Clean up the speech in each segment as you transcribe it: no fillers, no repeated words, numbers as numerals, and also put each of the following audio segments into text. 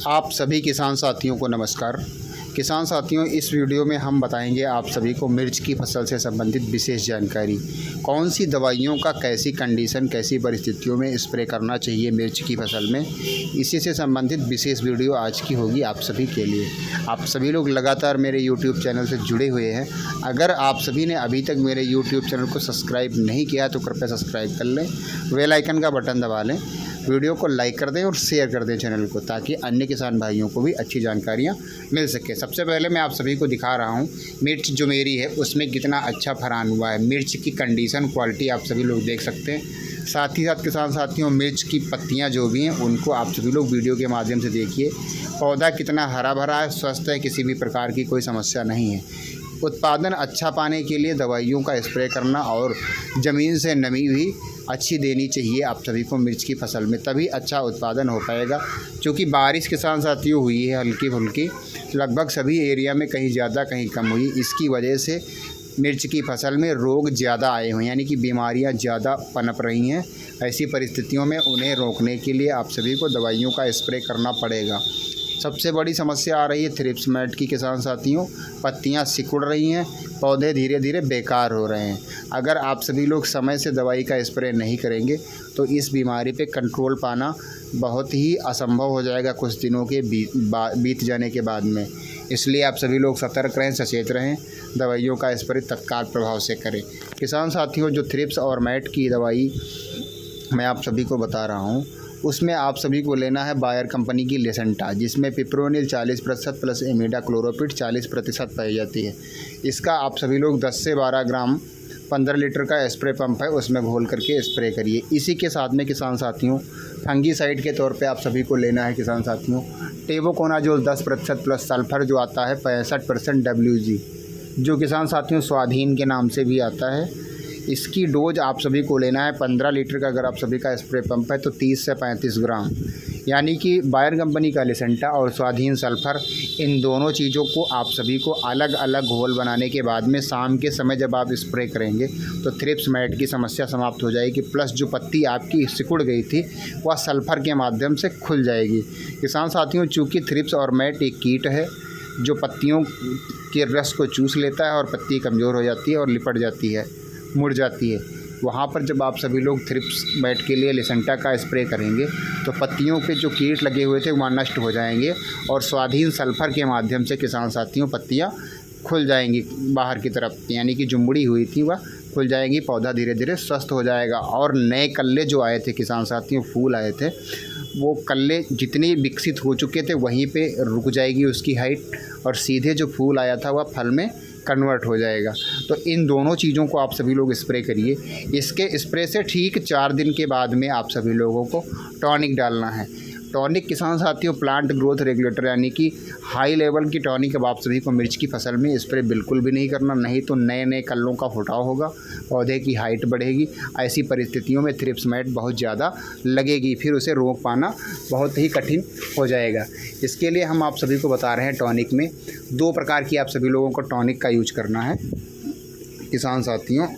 आप सभी किसान साथियों को नमस्कार। किसान साथियों, इस वीडियो में हम बताएंगे आप सभी को मिर्च की फसल से संबंधित विशेष जानकारी। कौन सी दवाइयों का कैसी कंडीशन, कैसी परिस्थितियों में स्प्रे करना चाहिए मिर्च की फसल में, इसी से संबंधित विशेष वीडियो आज की होगी आप सभी के लिए। आप सभी लोग लगातार मेरे यूट्यूब चैनल से जुड़े हुए हैं। अगर आप सभी ने अभी तक मेरे यूट्यूब चैनल को सब्सक्राइब नहीं किया तो कृपया सब्सक्राइब कर लें, बेल आइकन का बटन दबा लें, वीडियो को लाइक कर दें और शेयर कर दें चैनल को, ताकि अन्य किसान भाइयों को भी अच्छी जानकारियाँ मिल सके। सबसे पहले मैं आप सभी को दिखा रहा हूँ मिर्च जो मेरी है उसमें कितना अच्छा फरान हुआ है। मिर्च की कंडीशन, क्वालिटी आप सभी लोग देख सकते हैं। साथ ही साथ किसान साथियों, मिर्च की पत्तियाँ जो भी हैं उनको आप सभी लोग वीडियो के माध्यम से देखिए। पौधा कितना हरा भरा है, स्वस्थ है, किसी भी प्रकार की कोई समस्या नहीं है। उत्पादन अच्छा पाने के लिए दवाइयों का स्प्रे करना और ज़मीन से नमी भी अच्छी देनी चाहिए आप सभी को मिर्च की फसल में, तभी अच्छा उत्पादन हो पाएगा। क्योंकि बारिश किसान साथियों हुई है हल्की फुल्की, लगभग सभी एरिया में, कहीं ज़्यादा कहीं कम हुई। इसकी वजह से मिर्च की फसल में रोग ज़्यादा आए हुए हैं, यानी कि बीमारियां ज़्यादा पनप रही हैं। ऐसी परिस्थितियों में उन्हें रोकने के लिए आप सभी को दवाइयों का स्प्रे करना पड़ेगा। सबसे बड़ी समस्या आ रही है थ्रिप्स मैट की किसान साथियों। पत्तियां सिकुड़ रही हैं, पौधे धीरे धीरे बेकार हो रहे हैं। अगर आप सभी लोग समय से दवाई का स्प्रे नहीं करेंगे तो इस बीमारी पे कंट्रोल पाना बहुत ही असंभव हो जाएगा कुछ दिनों के बीत जाने के बाद में। इसलिए आप सभी लोग सतर्क रहें, सचेत रहें, दवाइयों का स्प्रे तत्काल प्रभाव से करें। किसान साथियों, जो थ्रिप्स और मैट की दवाई मैं आप सभी को बता रहा हूँ उसमें आप सभी को लेना है बायर कंपनी की लिसेंटा, जिसमें पिप्रोनिल 40% प्लस इमिडाक्लोरोपिड 40% पाई जाती है। इसका आप सभी लोग 10 से 12 ग्राम 15 लीटर का स्प्रे पंप है उसमें घोल करके स्प्रे करिए। इसी के साथ में किसान साथियों, फंगीसाइड के तौर पे आप सभी को लेना है किसान साथियों टेबुकोनाजोल 10% प्लस सल्फर जो आता है 65% WG, जो किसान साथियों स्वाधीन के नाम से भी आता है। इसकी डोज आप सभी को लेना है 15 लीटर का अगर आप सभी का स्प्रे पंप है तो 30 से 35 ग्राम, यानी कि बायर कंपनी का लिसेंटा और स्वाधीन सल्फर, इन दोनों चीज़ों को आप सभी को अलग अलग घोल बनाने के बाद में शाम के समय जब आप स्प्रे करेंगे तो थ्रिप्स मैट की समस्या समाप्त हो जाएगी। प्लस जो पत्ती आपकी सिकुड़ गई थी वह सल्फर के माध्यम से खुल जाएगी। किसान साथियों, चूँकि थ्रिप्स और मैट एक कीट है जो पत्तियों के रस को चूस लेता है और पत्ती कमज़ोर हो जाती है और लिपट जाती है, मुड़ जाती है। वहाँ पर जब आप सभी लोग थ्रिप्स मैट के लिए लिसेंटा का स्प्रे करेंगे तो पत्तियों पे जो कीट लगे हुए थे वहाँ नष्ट हो जाएंगे और स्वाधीन सल्फर के माध्यम से किसान साथियों पत्तियाँ खुल जाएंगी बाहर की तरफ, यानी कि जुम्बड़ी हुई थी वह खुल जाएंगी, पौधा धीरे धीरे स्वस्थ हो जाएगा। और नए कल्ले जो आए थे किसान साथियों, फूल आए थे, वो कल्ले जितने विकसित हो चुके थे वहीं पे रुक जाएगी उसकी हाइट, और सीधे जो फूल आया था वह फल में कन्वर्ट हो जाएगा। तो इन दोनों चीज़ों को आप सभी लोग स्प्रे करिए। इसके स्प्रे से ठीक 4 दिन के बाद में आप सभी लोगों को टॉनिक डालना है। टॉनिक किसान साथियों प्लांट ग्रोथ रेगुलेटर, यानी कि हाई लेवल की टॉनिक अब आप सभी को मिर्च की फसल में स्प्रे बिल्कुल भी नहीं करना, नहीं तो नए नए कल्लों का फुटाव होगा, पौधे की हाइट बढ़ेगी। ऐसी परिस्थितियों में थ्रिप्स मैट बहुत ज़्यादा लगेगी, फिर उसे रोक पाना बहुत ही कठिन हो जाएगा। इसके लिए हम आप सभी को बता रहे हैं टॉनिक में 2 प्रकार की आप सभी लोगों को टॉनिक का यूज करना है। किसान साथियों,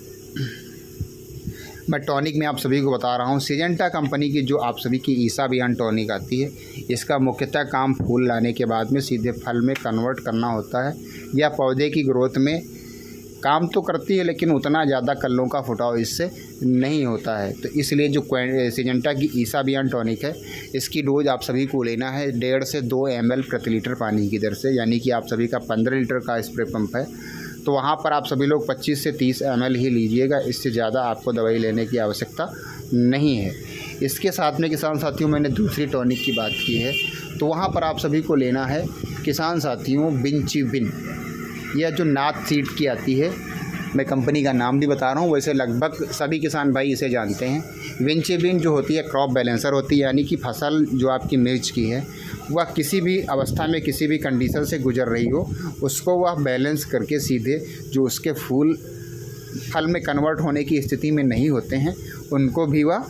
मैं टॉनिक में आप सभी को बता रहा हूँ सिजेंटा कंपनी की जो आप सभी की ईसाबियान टॉनिक आती है। इसका मुख्यतः काम फूल लाने के बाद में सीधे फल में कन्वर्ट करना होता है, या पौधे की ग्रोथ में काम तो करती है लेकिन उतना ज़्यादा कल्लों का फुटाव इससे नहीं होता है। तो इसलिए जो सिजेंटा की ईसाबियान टॉनिक है इसकी डोज आप सभी को लेना है 1.5 से 2 ml प्रति लीटर पानी की दर से, यानी कि आप सभी का 15 लीटर का स्प्रे पंप है तो वहाँ पर आप सभी लोग 25 से 30 ml ही लीजिएगा, इससे ज़्यादा आपको दवाई लेने की आवश्यकता नहीं है। इसके साथ में किसान साथियों मैंने दूसरी टॉनिक की बात की है तो वहाँ पर आप सभी को लेना है किसान साथियों विंचिविन, यह जो नाथ सीड की आती है, मैं कंपनी का नाम भी बता रहा हूँ, वैसे लगभग सभी किसान भाई इसे जानते हैं। विंचिविन जो होती है क्रॉप बैलेंसर होती है, यानी कि फसल जो आपकी मिर्च की है वह किसी भी अवस्था में किसी भी कंडीशन से गुजर रही हो उसको वह बैलेंस करके सीधे जो उसके फूल फल में कन्वर्ट होने की स्थिति में नहीं होते हैं उनको भी वह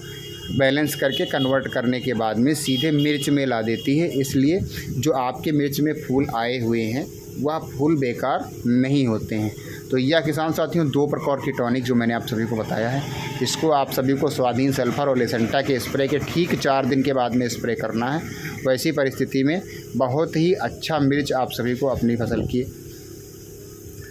बैलेंस करके कन्वर्ट करने के बाद में सीधे मिर्च में ला देती है। इसलिए जो आपके मिर्च में फूल आए हुए हैं वह फूल बेकार नहीं होते हैं। तो यह किसान साथियों 2 प्रकार की टॉनिक जो मैंने आप सभी को बताया है, इसको आप सभी को स्वाधीन सल्फर और लिसेंटा के स्प्रे के ठीक 4 दिन के बाद में स्प्रे करना है। वैसी परिस्थिति में बहुत ही अच्छा मिर्च आप सभी को अपनी फसल की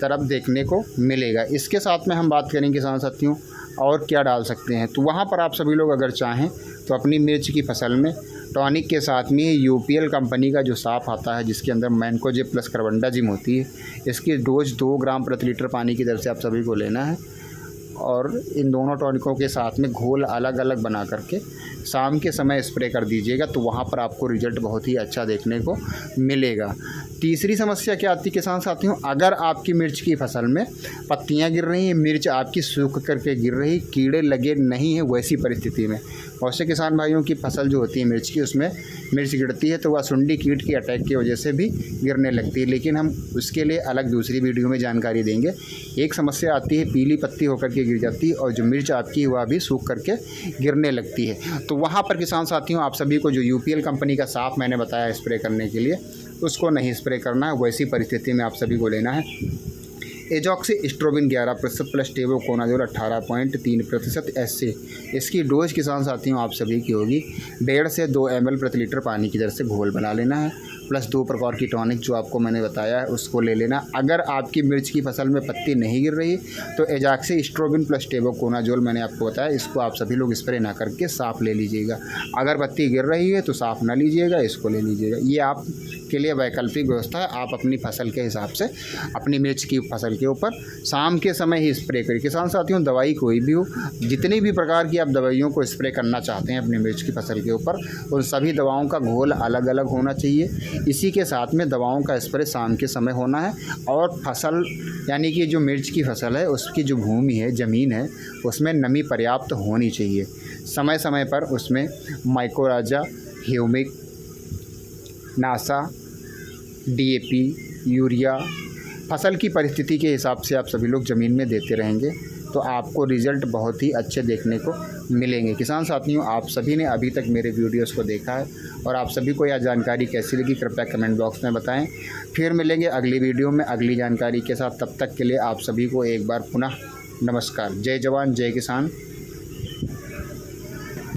तरफ देखने को मिलेगा। इसके साथ में हम बात करेंगे किसान साथियों और क्या डाल सकते हैं, तो वहाँ पर आप सभी लोग अगर चाहें तो अपनी मिर्च की फसल में टॉनिक के साथ में यूपीएल कंपनी का जो साफ आता है जिसके अंदर मैनकोजेब प्लस कार्बेंडाजिम होती है, इसकी डोज 2 ग्राम प्रति लीटर पानी की दर से आप सभी को लेना है और इन दोनों टॉनिकों के साथ में घोल अलग अलग बना करके शाम के समय स्प्रे कर दीजिएगा, तो वहाँ पर आपको रिजल्ट बहुत ही अच्छा देखने को मिलेगा। तीसरी समस्या क्या आती है किसान साथियों, अगर आपकी मिर्च की फसल में पत्तियां गिर रही हैं, मिर्च आपकी सूख करके गिर रही, कीड़े लगे नहीं हैं, वैसी परिस्थिति में बहुत से किसान भाइयों की फसल जो होती है मिर्च की, उसमें मिर्च गिरती है तो वह सुंडी कीट की अटैक की वजह से भी गिरने लगती है, लेकिन हम उसके लिए अलग दूसरी वीडियो में जानकारी देंगे। एक समस्या आती है पीली पत्ती होकर के गिर जाती है और जो मिर्च आपकी वह भी सूख करके गिरने लगती है, तो वहाँ पर किसान साथियों आप सभी को जो यूपीएल कंपनी का साफ मैंने बताया स्प्रे करने के लिए, उसको नहीं स्प्रे करना है। वैसी परिस्थिति में आप सभी को लेना है एजॉक्सी स्ट्रोबिन 11% प्लस टेबुकोनाजोल 18.3% SC। इसकी डोज किसान साथियों आप सभी की होगी 1.5 से 2 ml प्रति लीटर पानी की दर से घोल बना लेना है, प्लस 2 प्रकार की टॉनिक जो आपको मैंने बताया है उसको ले लेना। अगर आपकी मिर्च की फसल में पत्ती नहीं गिर रही तो एजॉक्सी स्ट्रोबिन प्लस टेबुकोनाजोल मैंने आपको बताया, इसको आप सभी लोग स्प्रे ना करके साफ ले लीजिएगा। अगर पत्ती गिर रही है तो साफ ना लीजिएगा, इसको ले लीजिएगा। ये आप के लिए वैकल्पिक व्यवस्था है, आप अपनी फसल के हिसाब से अपनी मिर्च की फसल के ऊपर शाम के समय ही स्प्रे करिए। किसान साथियों दवाई कोई भी हो, जितनी भी प्रकार की आप दवाइयों को स्प्रे करना चाहते हैं अपनी मिर्च की फसल के ऊपर, उन सभी दवाओं का घोल अलग अलग होना चाहिए। इसी के साथ में दवाओं का स्प्रे शाम के समय होना है और फसल यानी कि जो मिर्च की फसल है उसकी जो भूमि है, ज़मीन है, उसमें नमी पर्याप्त होनी चाहिए। समय समय पर उसमें माइकोराजा, ह्यूमिक, नासा, DAP, यूरिया फसल की परिस्थिति के हिसाब से आप सभी लोग ज़मीन में देते रहेंगे तो आपको रिज़ल्ट बहुत ही अच्छे देखने को मिलेंगे। किसान साथियों आप सभी ने अभी तक मेरे वीडियोस को देखा है और आप सभी को यह जानकारी कैसी लगी कृपया कमेंट बॉक्स में बताएं। फिर मिलेंगे अगली वीडियो में अगली जानकारी के साथ, तब तक के लिए आप सभी को एक बार पुनः नमस्कार। जय जवान जय किसान।